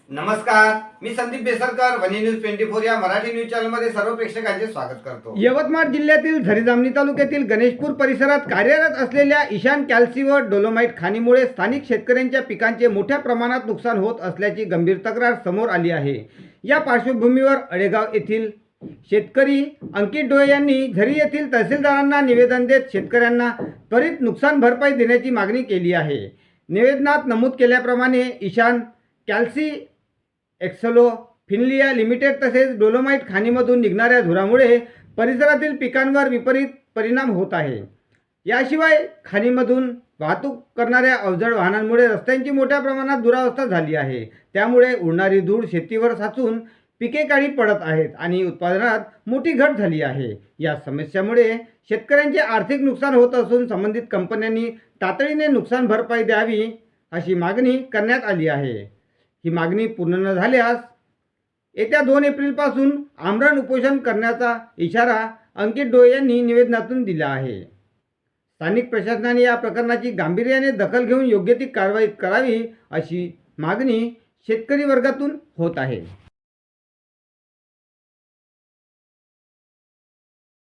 नमस्कार, मी संदीप बेसरकर, वनी न्यूज 24 या मराठी न्यूज चॅनलमध्ये सर्व प्रेक्षकांचे स्वागत करतो। यवतमाळ जिल्ह्यातील झरी-जामणी तालुक्यातील गणेशपूर परिसरात कार्यरत असलेल्या ईशान कॅल्सी व डोलोमाइट खाणीमुळे स्थानिक शेतकऱ्यांच्या पिकांचे मोठ्या प्रमाणात नुकसान होत असल्याची गंभीर तक्रार समोर आली आहे। या पार्श्वभूमीवर अळेगाव येथील शेतकरी अंकित डोळे यांनी झरी येथील तहसीलदारांना निवेदन देत शेतकऱ्यांना त्वरित नुकसान भरपाई देण्याची मागणी केली आहे। निवेदनात नमूद केल्याप्रमाणे ईशान कॅल्सी, एक्सलो फिनलिया लिमिटेड तसेच डोलोमाइट खाणीमधून निघणाऱ्या धुरामुळे परिसरातील पिकांवर विपरीत परिणाम होत आहे। याशिवाय खाणीमधून वाहतूक करणाऱ्या अवजड वाहनांमुळे रस्त्यांची मोठ्या प्रमाणात दुरावस्था झाली आहे। त्यामुळे उडणारी धूळ शेतीवर साचून पिके काळी पडत आहेत आणि उत्पादनात मोठी घट झाली आहे। या समस्यामुळे शेतकऱ्यांचे आर्थिक नुकसान होत असून संबंधित कंपन्यांनी तातडीने नुकसान भरपाई द्यावी अशी मागणी करण्यात आली आहे। ही मागणी पूर्ण न झाल्यास येत्या 2 एप्रिलपासून आमरण उपोषण करण्याचा इशारा अंकित डोळे यांनी निवेदनातून दिला आहे। स्थानिक प्रशासनाने या प्रकरणाची गांभीर्याने दखल घेऊन योग्य ती कारवाई करावी अशी मागणी शेतकरी वर्गातून होत आहे।